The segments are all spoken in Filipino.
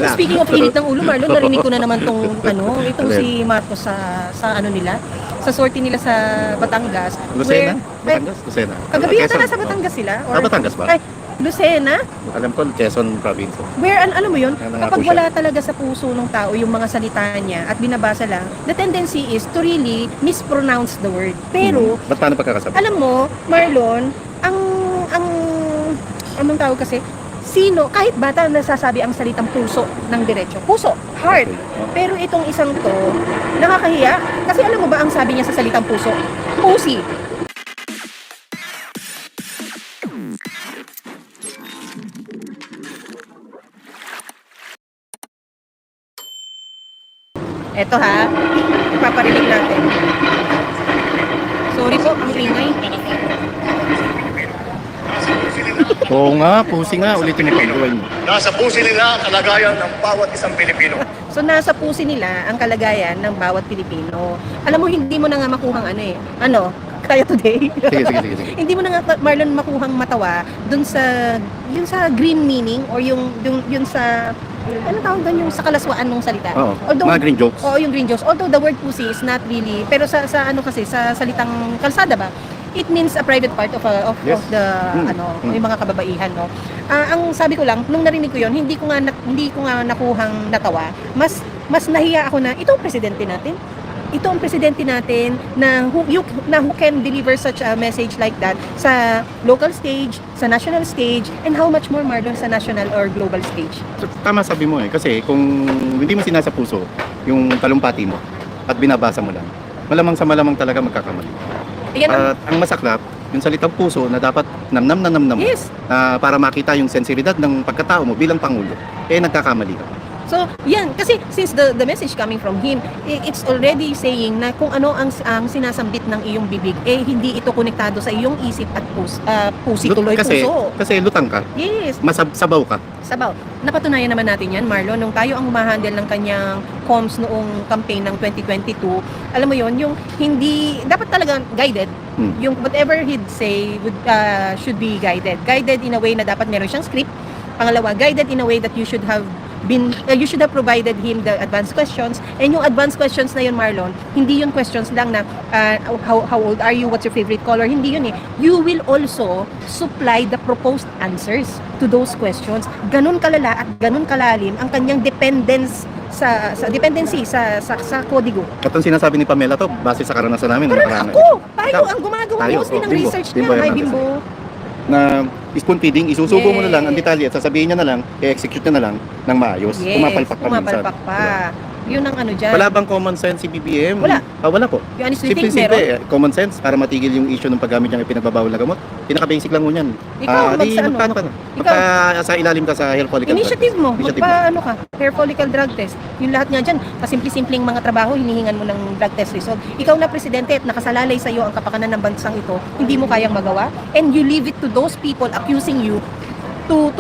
Speaking of init ng ulo, Marlon, narinig ko na naman itong si Marcos sa ano nila, sa sortie nila sa Batangas. Lucena? Where, Batangas? Lucena? kagabi yata Quezon. nasa Batangas sila? Batangas ba? Ay, Lucena? Alam ko, Quezon Province. Where, alam mo yun, Nangako kapag siya. wala talaga sa puso ng tao yung mga salita niya at binabasa lang, the tendency is to really mispronounce the word. Pero, Ba't paano pagkakasabi? alam mo, Marlon, ang anong tawag kasi, sino, kahit bata nasasabi ang salitang puso ng diretso. Puso, heart. Pero itong isang to, nakakahiya. Kasi alam mo ba ang sabi niya sa salitang puso? Pussy. Eto ha, ipaparinig natin. Sorry po, ang ingay. Oo nga, pusi nga. Ulitin mo pag-uway mo. Nasa puso nila ang kalagayan ng bawat isang Pilipino. So nasa puso nila ang kalagayan ng bawat Pilipino. Alam mo, hindi mo na nga makuhang kaya today. Sige. Hindi mo na nga, Marlon, makuhang matawa dun sa, yun sa green meaning or yun sa, ano tawag doon, yung sa kalaswaan ng salita. Oo, mga green jokes. Oo, yung green jokes. Although the word pussy is not really, pero sa salitang kalsada ba, it means a private part of Yes. the yung mga kababaihan, no. Ang sabi ko lang nung narinig ko yon, hindi ko nga nakuhang natawa. Mas nahiya ako na ito ang presidente natin. Ito ang presidente natin na who can deliver such a message like that sa local stage, sa national stage, and how much more, Marlon, sa national or global stage. So, tama sabi mo eh. Kasi kung hindi mo sinasa puso yung talumpati mo at binabasa mo lang, malamang sa malamang talaga magkakamali. Ayan At ang masaklap, yung salitang puso na dapat namnam na namnam mo, Yes. para makita yung sensibilidad ng pagkatao mo bilang Pangulo, nagkakamali ka. So, yan. Kasi since the message coming from him, it's already saying na kung ano ang sinasambit ng iyong bibig, hindi ito konektado sa iyong isip at puso. Kasi lutang ka, Yes. sabaw ka. Sabaw. Napatunayan naman natin yan, Marlon, nung tayo ang mahandle ng kanyang comms noong campaign ng 2022. Alam mo yon, yung hindi, dapat talaga guided. Yung whatever he'd say should be guided. Guided in a way na dapat meron siyang script. Pangalawa, guided in a way that you should have provided him the advanced questions. And yung advanced questions na yun, Marlon, hindi yun questions lang na how old are you, what's your favorite color, hindi yun eh. You will also supply the proposed answers to those questions. Ganun kalala at ganun kalalim ang kanyang dependency sa kodigo. At ang sinasabi ni Pamela to, base sa karanasan namin. Pero tayo ang gumagawa mostly ng Bimbo. research Bimbo niya, Hernandez. Bimbo. Na spoon feeding, isusubo mo na lang ang Yes. detalye at sasabihin niya na lang, i-execute niya na lang ng maayos. Yes, Pumapalpak pa minsan. pumapalpak pa. Yun ang ano dyan. Wala bang common sense si BBM? Wala. Wala po. You honestly think Simple, meron? common sense para matigil yung issue ng paggamit ng ipinagbabawal na gamot. Pinaka-basic lang mo yan. Ikaw, magkano ka na? Sa ilalim ka sa hair follicle. Initiative mo, Initiative mo. magpa hair follicle drug test. Yung lahat nga dyan, pasimple-simpleng mga trabaho, hinihingan mo ng drug test result. Ikaw na presidente at nakasalalay sa iyo ang kapakanan ng bansang ito, hindi mo kayang magawa, and you leave it to those people accusing you to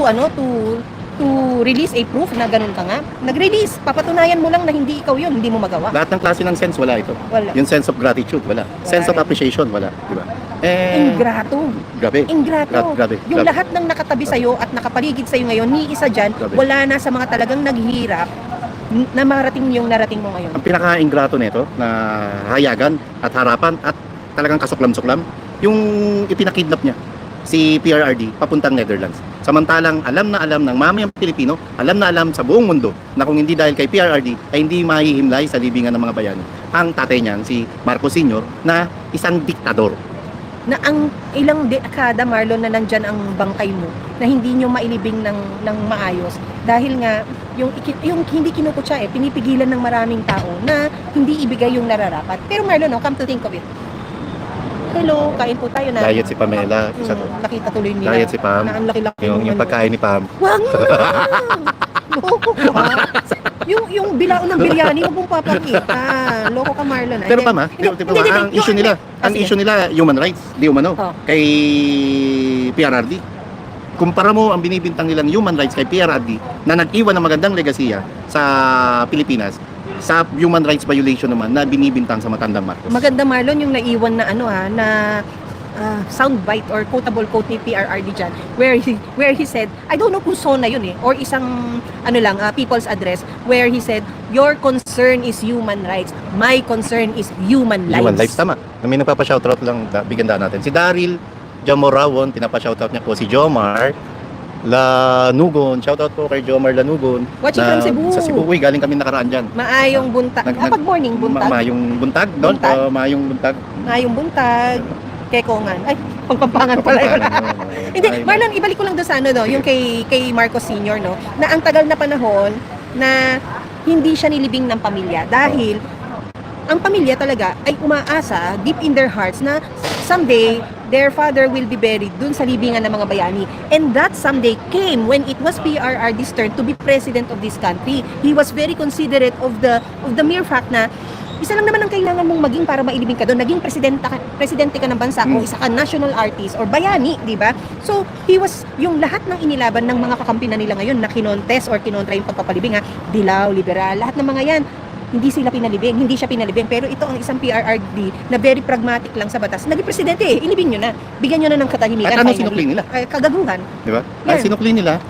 release a proof na ganun ka nga. Nag-release, papatunayan mo lang na hindi ikaw yun, hindi mo magawa. Lahat ng klase ng sense, wala ito. Wala. Yung sense of gratitude, wala. Sense of rin. appreciation, wala. Diba? Ingrato. Grabe. Ingrato. Grabe. Yung lahat ng nakatabi sa'yo at nakapaligid sa'yo ngayon, ni isa dyan, Grabe. wala na sa mga talagang naghihirap na marating yung narating mo ngayon. Ang pinaka-ingrato nito na hayagan at harapan at talagang kasuklam-suklam, yung ipinakidnap niya si PRRD papuntang Netherlands. Samantalang alam na alam ng mamayang Pilipino, alam na alam sa buong mundo na kung hindi dahil kay PRRD ay hindi mahihimlay sa libingan ng mga bayani ang tatay niyan, si Marcos Sr., na isang diktador. Na ang ilang dekada, Marlon, na nandyan ang bangkay mo, na hindi nyo mailibing ng maayos. Dahil nga, yung hindi kinukutsa pinipigilan ng maraming tao na hindi ibigay yung nararapat. Pero Marlon, come to think of it. Hello, kain po tayo na. Diet si Pamela. Nakita tuloy nila. Diet si Pam. Na ang laki-laki Yung pagkain ni Pam. Wag mo na! Loko ka. Yung bilao ng biryani, huwag mong papakita. Loko ka, Marlon. Pero Pam, ang issue nila, human rights, di umano, kay PRRD. Kumpara mo ang binibintang nilang human rights kay PRRD na nag-iwan ng magandang legasiya sa Pilipinas, sa human rights violation naman na binibintang sa matandang Marcos. Maganda, Marlon, yung naiwan na na soundbite or quotable quote ni PRRD dyan where he said, I don't know kung SONA yun or isang people's address, where he said, your concern is human rights, my concern is human lives. Human lives, tama. May nagpapa-shoutout lang, bigyan natin. Si Daryl Jamorawon, pinapa-shoutout niya po si Jomar Lanugon. Shoutout po kay Jomar Lanugon. Watching from Cebu. Sa Cebu, uy, galing kami nakaraan dyan. Maayong buntag. Pag morning, buntag. Maayong buntag, no? Buntag. Maayong buntag. Maayong buntag. Kekongan. Ay, pagpampangan pala yun. Hindi, Marlon, ibalik ko lang doon sa yung kay Marcos Sr., no? Na ang tagal na panahon na hindi siya nilibing ng pamilya dahil ang pamilya talaga ay umaasa deep in their hearts na someday their father will be buried dun sa libingan ng mga bayani. And that someday came when it was PRRD's turn to be president of this country. He was very considerate of the mere fact na isa lang naman ang kailangan mong maging para mailibing ka doon. Naging presidente ka ng bansa kung isa ka national artist or bayani, di ba? So, he was, yung lahat ng inilaban ng mga kakampi na nila ngayon na kinontes or kinontra yung pagpapalibing, Dilaw, liberal, lahat ng mga yan, hindi siya pinalibing. Pero ito ang isang PRRD na very pragmatic lang sa batas. Naging presidente ilibing nyo na. Bigyan nyo na ng katahimikan. At ano sinukli nila? Kagaguhan. Di ba? Yan. Sinukli nila,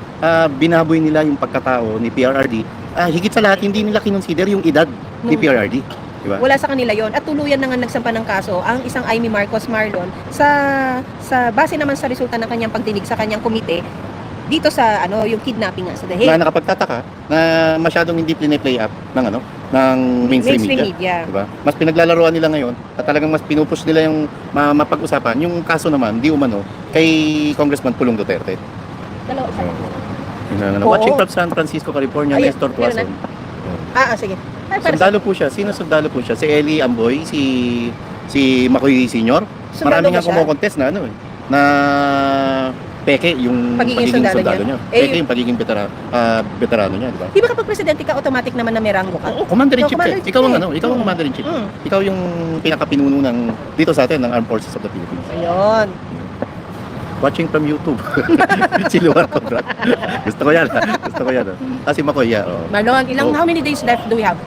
binaboy nila yung pagkatao ni PRRD. Higit sa lahat, hindi nila kinonsider yung edad ni PRRD. Di ba? Wala sa kanila yon at tuluyan na nga nagsampa ng kaso ang isang Amy Marcos Marlon sa base naman sa resulta ng kanyang pagdinig sa kanyang komite dito sa yung kidnapping nga sa The Hague. Na nakapagtataka na masyadong hindi play up ng ng mainstream media. Diba? Mas pinaglalaroan nila ngayon at talagang mas pinupush nila yung mapag-usapan. Yung kaso naman, di umano, kay Congressman Pulong Duterte. Dalawa isa. Watching from San Francisco, California, Ayun, Nestor Tuason. Sige. Ay, para Sundalo po siya. Sino sundalo po siya? Si Eli Amboy, si Makoy Senior. Sundalo Marami nga ba siya? kumokontest na na peke yung Pagiging sundalo niya. niya. Peke yung pagiging veterano niya, di ba? Di ba kapag presidente ka, automatic naman na may rango ka? Oo, Commander-in-Chief. Commander-in-Chief. Ikaw ang ikaw ang Commander-in-Chief. Ikaw yung pinakapinuno ng dito sa atin ng Armed Forces of the Philippines. Ayun. Watching from YouTube. Si Luar Cobra. Gusto ko yan. Si Makoy, Marlon, how many days left do we have?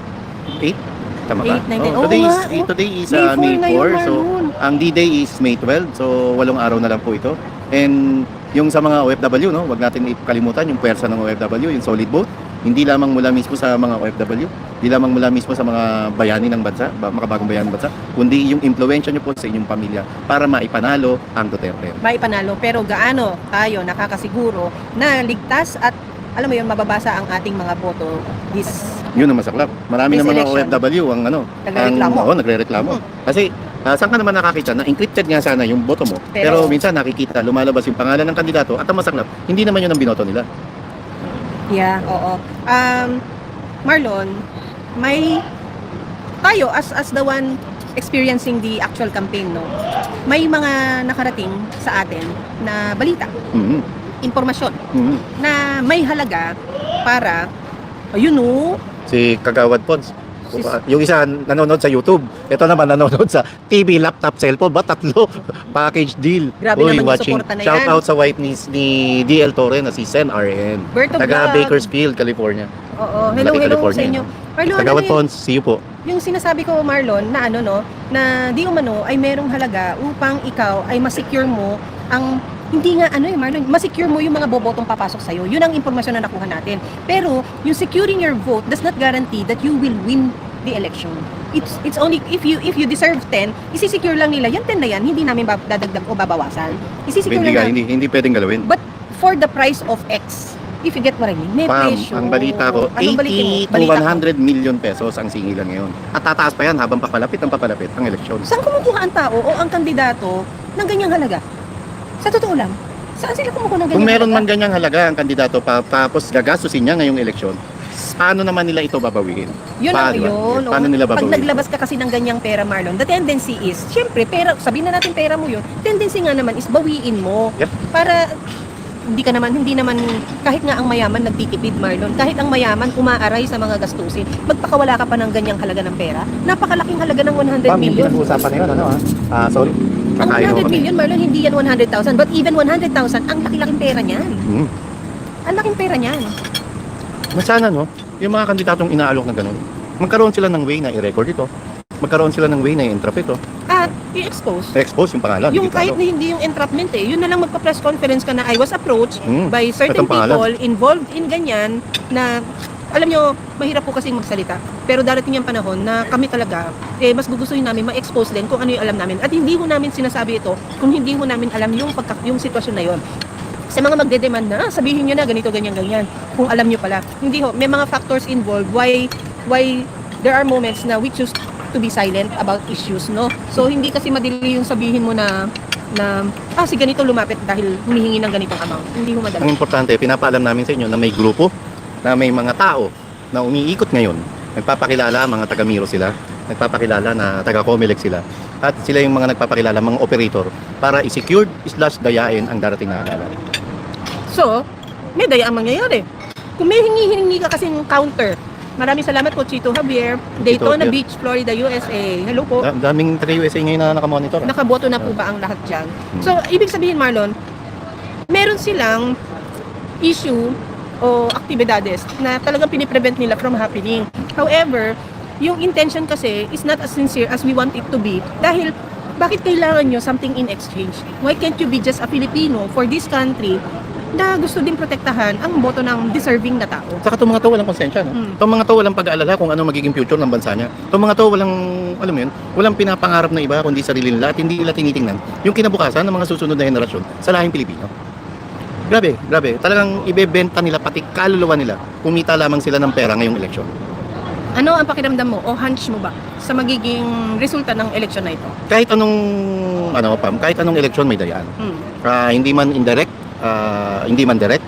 8? Tama ka? 8, 9, 10. Today Oo is, nga, oh. today is May 4 May ngayon, 4. So, Marlon. ang D-Day is May 12. So, 8 araw na lang po ito. And yung sa mga OFW, no, wag natin ikalimutan yung puwersa ng OFW, yung solid vote. Hindi lamang mula mismo sa mga OFW, hindi lamang mula mismo sa mga bayani ng bansa, makabagong bayani ng bansa, kundi yung impluwensya nyo po sa inyong pamilya para maipanalo ang Duterte. Maipanalo, pero gaano tayo nakakasiguro na ligtas at alam mo yun, mababasa ang ating mga boto Yun ang masaklap. Marami This ng mga election. OFW ang Nagrereklamo. nagrereklamo. Kasi saan ka naman nakakita na encrypted nga sana yung boto mo, pero minsan nakikita lumalabas yung pangalan ng kandidato at ang masaklap, hindi naman yun ang binoto nila. Yeah, oo. Marlon, tayo as the one experiencing the actual campaign, no? May mga nakarating sa atin na balita, impormasyon na may halaga para Si Kagawad Pons. Yung isa nanonood sa YouTube, ito naman nanonood sa TV, laptop, cellphone, ba tatlo package deal. Grabe naman yung watching. suporta na Shout yan. out sa wife ni DL Torre na si Sen RN. Berto Taga Vlog. Bakersfield, California. Oo, Malaki, hello California. sa inyo. Marlon, Kagawad Pons, see you po. yung sinasabi ko, Marlon, na na di umano ay merong halaga upang ikaw ay masecure mo ang hindi nga Marlon, masecure mo yung mga bobotong papasok sa'yo. Yun ang impormasyon na nakuha natin. Pero, yung securing your vote does not guarantee that you will win the election. It's only if you deserve 10, isisecure lang nila. Yung 10 na yan, hindi namin dadagdag o babawasan. Isisecure lang. Hindi pwedeng galawin. But for the price of X, if you get what I mean, may presyo. Ang balita ko, Anong balita mo? 80 to Balita ko. 100 million pesos ang singilan ngayon. At tataas pa yan habang papalapit ang eleksyon. Saan kumukuha ang tao o ang kandidato ng ganyang halaga? Sa totoo lang, saan sila kumukuha ng ganyang Kung meron man halaga? ganyang halaga ang kandidato tapos gagastusin niya ngayong eleksyon, paano naman nila ito babawiin? Yun ang yun. Paano nila Pag babawiin? naglabas ka kasi ng ganyang pera, Marlon, the tendency is, syempre, pera, sabihin na natin pera mo yun, tendency nga naman is bawiin mo. Yep. Para hindi naman, kahit nga ang mayaman nagtitipid, Marlon, kahit ang mayaman umaaray sa mga gastusin, magpakawala ka pa ng ganyang halaga ng pera, napakalaking halaga ng 100 million. Pinag-uusapan na yun, sorry. Ang 100 million, Marlon, hindi yan 100,000, but even 100,000, ang laki-laking pera niyan. Ang laking pera niyan. Sana, yung mga kandidatong inaalok na gano'n, magkaroon sila ng way na i-record ito. Magkaroon sila ng way na i-entrap ito. At i-expose. expose yung pangalan. Yung hindi kahit talo. na hindi yung entrapment yun na lang magpa-press conference ka na I was approached by certain Itong pangalan. people involved in ganyan na alam nyo, mahirap po kasing magsalita. Pero darating yung panahon na kami talaga, mas gugustuhin namin ma-expose din kung ano yung alam namin. At hindi ho namin sinasabi ito kung hindi ho namin alam yung sitwasyon na yon. Sa mga magde-demand na, sabihin nyo na ganito, ganyan, ganyan. Kung alam nyo pala. Hindi ho, may mga factors involved why there are moments na we choose to be silent about issues, no? So, hindi kasi madali yung sabihin mo na si ganito lumapit dahil humihingi ng ganitong amount. Hindi ho madali. Ang importante, pinapaalam namin sa inyo na may grupo, na may mga tao na umiikot ngayon. Nagpapakilala, mga taga-Miro sila. Nagpapakilala na taga-Comelec sila. At sila yung mga nagpapakilala, mga operator, para i-secured/dayain ang darating na alaala. So, may daya ang mangyayari. Kung may hingi ka kasing counter, maraming salamat po, Chito Javier, Daytona Javier. Beach, Florida, USA. Hello po. Daming taga-USA ngayon na nakamonitor. Nakaboto na po ba ang lahat dyan? So, ibig sabihin, Marlon, meron silang issue o aktibidades na talagang piniprevent nila from happening. However, yung intention kasi is not as sincere as we want it to be. Dahil, bakit kailangan nyo something in exchange? Why can't you be just a Filipino for this country na gusto din protektahan ang boto ng deserving na tao? Saka itong mga to walang konsensya, no? Itong mga to walang pag-aalala kung ano magiging future ng bansa niya. Itong mga to walang, alam mo yun, walang pinapangarap na iba kundi sarili nila at hindi nila tinitingnan yung kinabukasan ng mga susunod na henerasyon sa lahing Pilipino. Grabe, grabe. Talagang ibebenta nila pati kaluluwa nila. Kumita lamang sila ng pera ngayong eleksyon. Ano ang pakiramdam mo o hunch mo ba sa magiging resulta ng eleksyon na ito? Kahit anong, Pam, kahit anong eleksyon may dayaan. Hindi man indirect, hindi man direct.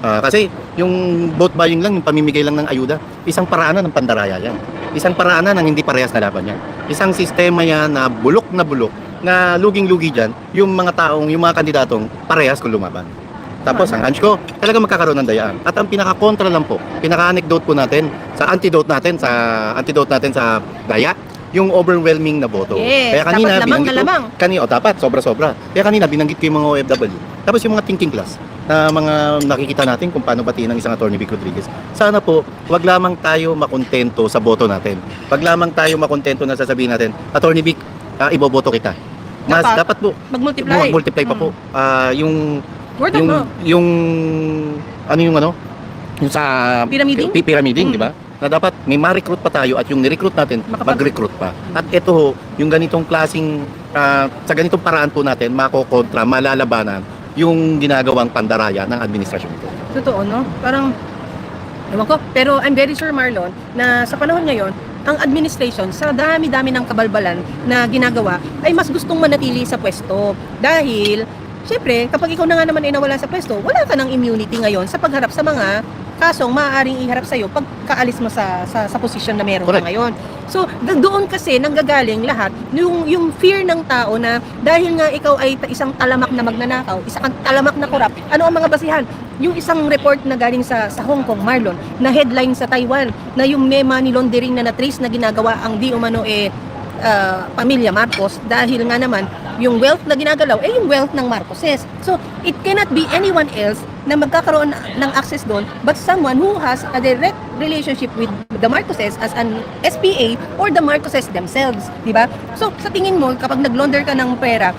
Kasi yung vote buying lang, yung pamimigay lang ng ayuda, isang paraanan ng pandaraya yan. Isang paraanan ng hindi parehas na laban yan. Isang sistema yan na bulok, na luging-lugi dyan, yung mga kandidatong parehas kung lumaban. Tapos ang hunch ko, talaga magkakaroon ng dayaan. At ang pinaka-kontra lang po, pinaka-anecdote po natin, sa antidote natin sa daya, yung overwhelming na boto. Yes, dapat lamang na lamang. Dapat, sobra-sobra. Kaya kanina, binanggit ko yung mga OFW. Tapos yung mga thinking class, na mga nakikita natin kung paano batiin ng isang Atty. Vic Rodriguez. Sana po, wag lamang tayo makontento sa boto natin. Wag lamang tayo makontento na sasabihin natin, Atty. Vic, iboboto kita. Mas dapat po, Mag-multiply. pa po. Yung Word of mouth. yung sa Pyramiding? pyramiding, di ba? Na dapat may ma-recruit pa tayo at yung ni-recruit natin, mag-recruit pa. At ito ho, yung ganitong klaseng sa ganitong paraan po natin makokontra, malalabanan yung ginagawang pandaraya ng administrasyon ito. Totoo, no? Parang, ewan ko. Pero I'm very sure, Marlon, na sa panahon ngayon, ang administration, sa dami-dami ng kabalbalan na ginagawa, ay mas gustong manatili sa pwesto. Dahil, syempre, kapag ikaw na nga naman ay nawala sa pwesto, wala ka ng immunity ngayon sa pagharap sa mga kasong maaaring iharap sa'yo pagkaalis mo sa posisyon na meron ka Correct. ngayon. So, doon kasi nanggagaling lahat yung fear ng tao na dahil nga ikaw ay isang talamak na magnanakaw, isang talamak na korap, ano ang mga basihan? Yung isang report na galing sa Hong Kong, Marlon, na headline sa Taiwan, na yung may money laundering na na-trace na ginagawa ang di umano pamilya Marcos dahil nga naman yung wealth na ginagalaw ay yung wealth ng Marcoses. So, it cannot be anyone else na magkakaroon ng access doon but someone who has a direct relationship with the Marcoses as an SPA or the Marcoses themselves, di ba? So, sa tingin mo, kapag nag-launder ka ng pera,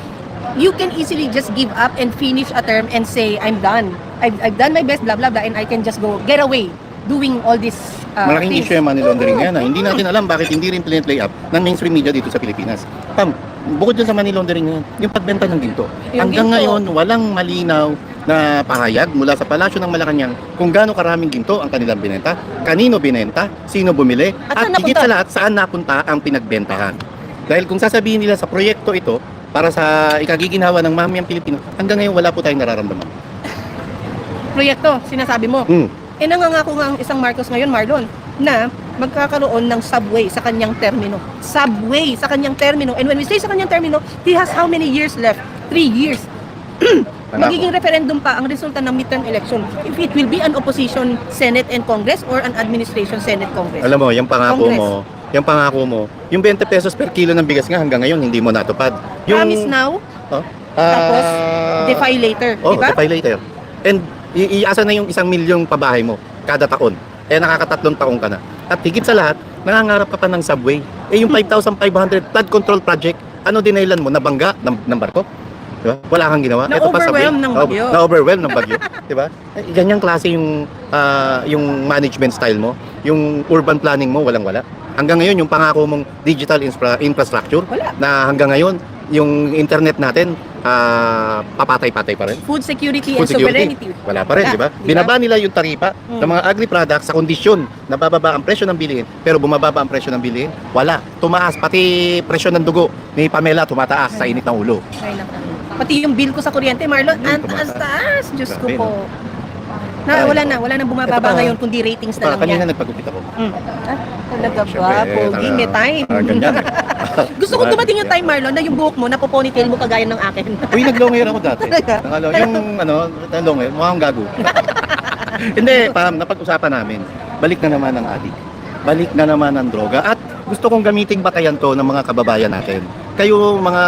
you can easily just give up and finish a term and say, I'm done. I've done my best, blah, blah, blah, and I can just get away doing all this Malaking things. issue yung money laundering yan. Hindi natin alam bakit hindi rin play up ng mainstream media dito sa Pilipinas. Pam, bukod dyan sa money laundering yan, yung pagbenta ng ginto. Yung Hanggang ginto. ngayon, walang malinaw na pahayag mula sa palasyo ng Malacanang kung gaano karaming ginto ang kanilang binenta, kanino binenta, sino bumili, At saan higit napunta? sa lahat, saan napunta ang pinagbentahan. Dahil kung sasabihin nila sa proyekto ito, para sa ikagiginhawa ng mamayang Pilipino, hanggang ngayon wala po tayong nararamdaman. Proyekto, sinasabi mo. Nangangako nga ang isang Marcos ngayon, Marlon, na magkakaroon ng subway sa kanyang termino. Subway sa kanyang termino. And when we say sa kanyang termino, he has how many years left? 3 years. Magiging referendum pa ang resulta ng midterm election. If it will be an opposition Senate and Congress or an administration Senate Congress. Alam mo, yung pangako Congress. mo, yung 20 pesos per kilo ng bigas nga hanggang ngayon hindi mo natupad. Promise now, tapos defy later. Oh, Diba? defy later. And iasa na yung 1 milyong pabahay mo kada taon. Nakaka3 taong ka na. At higit sa lahat, nangangarap ka pa ng subway. Yung 5,500 flood control project, Ano dinailan mo? Nabangga ng barko? Diba? Wala kang ginawa. Ito pa Na-overwhelm ng bagyo. Na-overwhelm ng bagyo. Diba? Ganyang klase yung management style mo. Yung urban planning mo, walang-wala. Hanggang ngayon, yung pangako mong digital infrastructure, Wala. na hanggang ngayon, yung internet natin, papatay-patay pa rin. Food security Food and security, sovereignty. wala pa rin, Wala, di ba? di ba? Binaba nila yung taripa ng mga agri-products sa kondisyon na bababa ang presyo ng bilihin, pero bumababa ang presyo ng bilihin, wala. Tumaas, pati presyo ng dugo ni Pamela tumataas sa init ng ulo. Ay, naku. Pati yung bill ko sa kuryente, Marlon, ang Tumataas. taas. Diyos ko Grabe, po. Ay, Wala na bumababa ito pa, ngayon, kundi ratings na lang Kanina yan. nagpagupit ako. Talaga ba? Syempre, Pogi, may time. ganyan. Gusto ko dumating yung time, Marlon, na yung buhok mo, napoponytail mo kagaya ng akin. Uy, nag-long hair ako dati. Talaga? Yung long hair, mukhang gago. Hindi, Pam, napag-usapan namin. Balik na naman ang adik. Balik na naman ang droga. At gusto kong gamiting batayan to ng mga kababayan natin. Kayo mga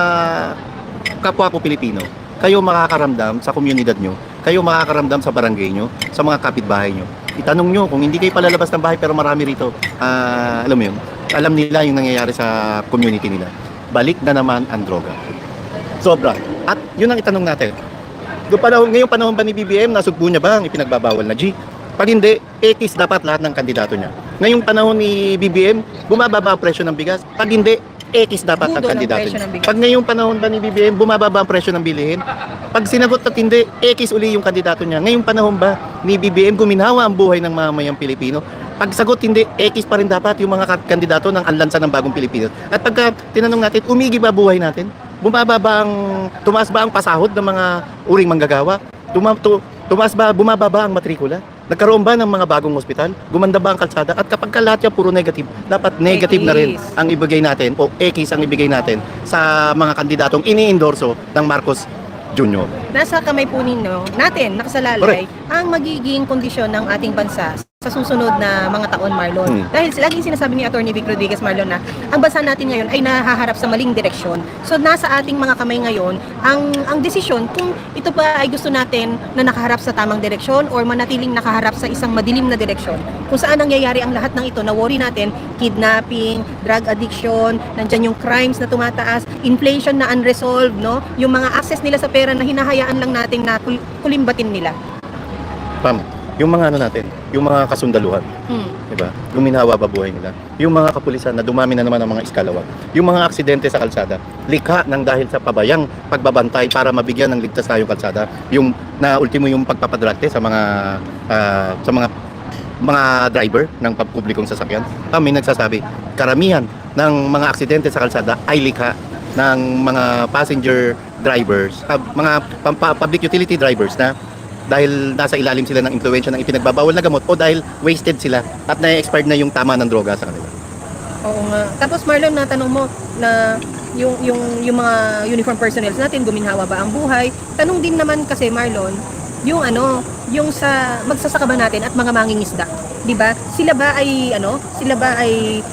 kapwa ko Pilipino, kayo makakaramdam sa komunidad nyo, kayo makakaramdam sa barangay nyo, sa mga kapitbahay nyo. Itanong nyo kung hindi kayo palalabas ng bahay pero marami rito, alam mo yun, alam nila yung nangyayari sa community nila. Balik na naman ang droga. Sobra. At yun ang itanong natin. Ngayong panahon ba ni BBM, nasugpo niya ba ang ipinagbabawal na G? Pag hindi, ekis dapat lahat ng kandidato niya. Ngayong panahon ni BBM, bumababa ang presyo ng bigas. Pag hindi, ekis dapat ang Budo ng kandidato presyo niya. ng bigas. Pag ngayong panahon ba ni BBM, bumababa ang presyo ng bilihin. Pag sinagot at hindi, ekis uli yung kandidato niya. Ngayong panahon ba ni BBM, guminhawa ang buhay ng mamamayang Pilipino. Pag sagot hindi, ekis pa rin dapat yung mga kandidato ng anlansa ng bagong Pilipinas. At pagka tinanong natin, umigi ba buhay natin? Tumaas ba ang pasahod ng mga uring manggagawa? Bumaba ba ang matrikula? Nagkaroon ba ng mga bagong ospital? Gumanda ba ang kalsada? At kapag lahat yan puro negative, dapat negative na rin Ekis. ang ibigay natin o ekis ang ibigay natin sa mga kandidatong ini-endorso ng Marcos Jr. Nasa kamay po ninyo, natin, nakasalalay, ang magiging kondisyon ng ating bansa sa susunod na mga taon, Marlon. Dahil laging sinasabi ni Atty. Vic Rodriguez, Marlon, na ang bansa natin ngayon ay nahaharap sa maling direksyon. So nasa ating mga kamay ngayon ang desisyon kung ito pa ay gusto natin na nakaharap sa tamang direksyon or manatiling nakaharap sa isang madilim na direksyon. Kung saan nangyayari ang lahat ng ito, na worry natin, kidnapping, drug addiction, nandyan yung crimes na tumataas, inflation na unresolved, no? Yung mga access nila sa pera na hinahayaan lang natin na kulimbatin nila. Pam, yung mga natin, yung mga kasundaluhan, diba? Guminhawa ba buhay nila? Yung mga kapulisan na dumami na naman ang mga iskalawag. Yung mga aksidente sa kalsada, likha ng dahil sa pabayang pagbabantay para mabigyan ng ligtas tayong kalsada. Yung na ultimo yung pagpapadrate sa mga driver ng publikong sasakyan. May nagsasabi, karamihan ng mga aksidente sa kalsada ay likha ng mga passenger drivers, mga public utility drivers na dahil nasa ilalim sila ng impluwensya ng ipinagbabawal na gamot o dahil wasted sila at na-expired na yung tama ng droga sa kanila. Oo nga. Tapos Marlon, natanong mo na yung mga uniform personnel natin, guminhawa ba ang buhay? Tanong din naman kasi, Marlon, yung sa magsasaka ba natin at mga mangingisda, 'di ba? Sila ba ay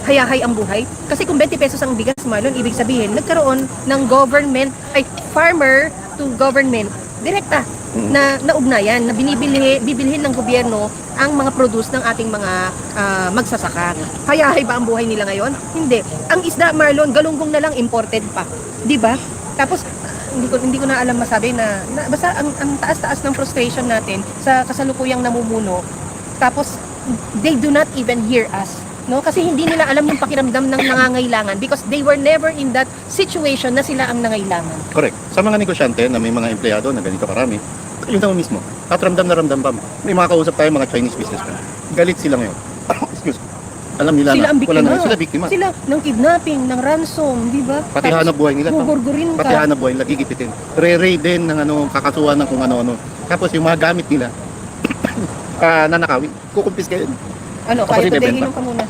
hayahay ang buhay? Kasi kung 20 pesos ang bigas, Marlon, ibig sabihin nagkaroon ng farmer to government direkta na ugnayan na bibilhin ng gobyerno ang mga produce ng ating mga magsasaka. Hayahay ba ang buhay nila ngayon? Hindi. Ang isda, Marlon, galunggong na lang, imported pa. 'Di ba? Tapos hindi ko na alam masabi na basta ang taas-taas ng frustration natin sa kasalukuyang namumuno. Tapos they do not even hear us, no? Kasi hindi nila alam yung pakiramdam ng nangangailangan because they were never in that situation na sila ang nangailangan. Correct. Sa mga negosyante na may mga empleyado na ganito karami, yun naman mismo. At ramdam na ramdam pa. May mga kausap tayo mga Chinese businessmen. Galit sila ngayon. Excuse. Alam nila Sila na ang biktima. wala na sila biktima. Sila ng kidnapping, ng ransom, di ba? Pati hanap buhay nila. Gugurgurin Pati ka. hanap buhay nila gigipitin. Re-raid din ng kakasuhan ng kung ano-ano. Tapos yung mga gamit nila nanakawin. Kukumpis kayo. Ano, Tapos kahit ibebenta. tuloy inom ka muna.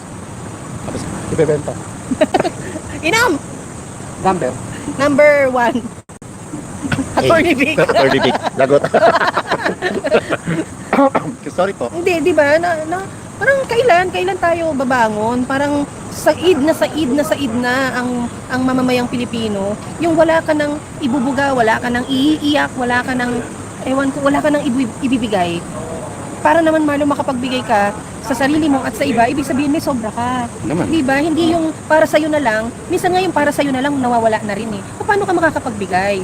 Tapos ibebenta. Inom! Number 1. Attorney Vic. Attorney Vic. Lagot. Sorry po. Hindi, di ba? Parang kailan tayo babangon? Parang said na ang mamamayang Pilipino. Yung wala ka nang ibubuga, wala ka nang iiyak, wala ka nang ibibigay. para naman Marlo makapagbigay ka sa sarili mo at sa iba, ibig sabihin may sobra ka. Naman. Di ba? Hindi yung para sa'yo na lang. Minsan nga yung para sa'yo na lang nawawala na rin eh. Paano ka makakapagbigay?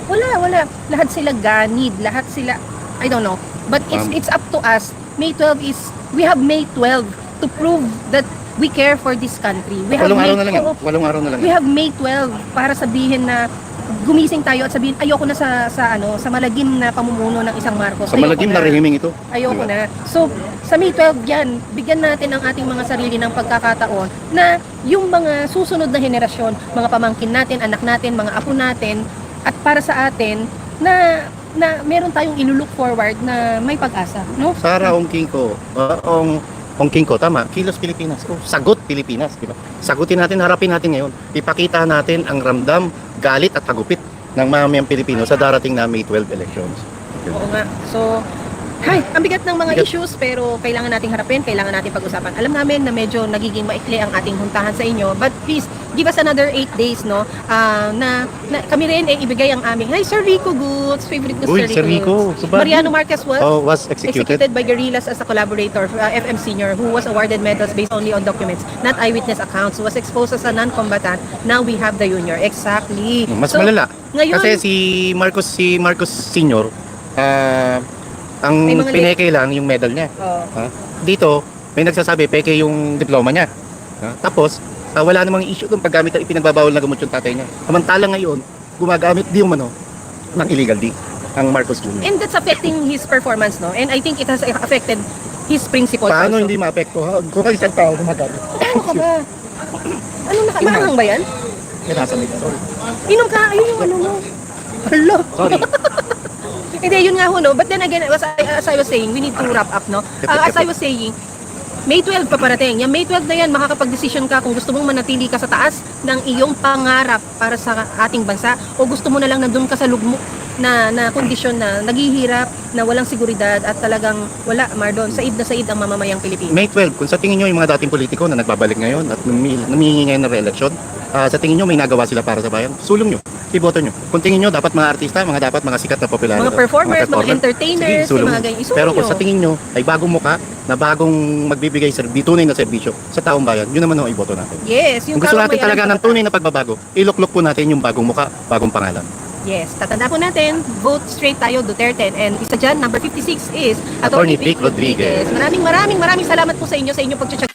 Wala. Lahat sila ganid. Lahat sila, I don't know. But it's up to us. May 12 is, we have May 12 to prove that we care for this country. We have Walong May, araw na lang yan. oo, Walong araw na lang we yan. have May 12 para sabihin na gumising tayo at sabihin ayoko na sa malagim na pamumuno ng isang Marcos. Sa malagim na rehimeng ito. Ayoko Diba? na. So, sa May 12 yan, bigyan natin ang ating mga sarili ng pagkakataon na yung mga susunod na henerasyon, mga pamangkin natin, anak natin, mga apo natin, at para sa atin, na meron tayong ilulook forward na may pag-asa. No? Sara Ong King ko, tama, Kilos Pilipinas. Sagot Pilipinas, di ba? Sagutin natin, harapin natin ngayon. Ipakita natin ang ramdam, galit at tagupit ng mamamayang Pilipino sa darating na May 12 elections. Oo nga. So, ang bigat ng mga Bigat. issues pero kailangan nating harapin, kailangan nating pag-usapan. Alam namin na medyo nagiging maikli ang ating huntahan sa inyo, but please, give us another 8 days, no? Na kami rin ibigay ang aming, hi, Sir Rico Goods, favorite ko Uy, Sir Rico, Goods. subad. Mariano Marquez Was executed. by guerrillas as a collaborator, FM Senior, who was awarded medals based only on documents, not eyewitness accounts, was exposed as a non-combatant. Now we have the junior. Exactly. Mas So, malala. Ngayon, Kasi si Marcos Senior, ang May mga pineke lang yung medal niya. oh, Dito, may nagsasabi, peke yung diploma niya. Tapos, wala namang issue kung paggamit ng ipinagbabawal na gamot yung tatay niya. Samantalang ngayon, gumagamit di umano ng illegal di ang Marcos Jr. and that's affecting his performance, no? And I think it has affected his principles Paano also. hindi maapektuhan kung isang tao gumagamit? Ano ka ba? Maanghang ba yan? Sorry. Inom ka, ayun yung ano mo. Hello. Sorry. Hindi, yun nga ho, no? But then again, as I was saying, we need to wrap up, no? As I was saying, May 12 pa parating. Yung May 12 na yan, makakapag-desisyon ka kung gusto mong manatili ka sa taas ng iyong pangarap para sa ating bansa o gusto mo na lang nandun ka sa lugmok na kondisyon na naghihirap, na walang seguridad at talagang wala, Mardon, said na said ang mamamayang Pilipino. May 12, kung sa tingin nyo yung mga dating politiko na nagbabalik ngayon at namihingi ngayon ng re-election, sa tingin nyo may nagawa sila para sa bayan, sulong nyo, iboto nyo. Kung tingin nyo dapat mga artista, dapat mga sikat na popular, Mga performers, mga entertainers, sige, sulong mga nyo. ganyan, isulo Pero kung nyo. sa tingin nyo ay bagong muka na bagong magbibigay tunay na serbisyo sa taong bayan, yun naman ang iboto natin. Yes, yung Kung gusto natin karamay talaga alam ng tunay na pagbabago, iluklok po natin yung bagong muka, bagong pangalan. Yes, tatanda po natin, vote straight tayo Duterte. And isa dyan, number 56 is Attorney Vic Rodriguez. Maraming salamat po sa inyo, sa inyong pagtsatsaga.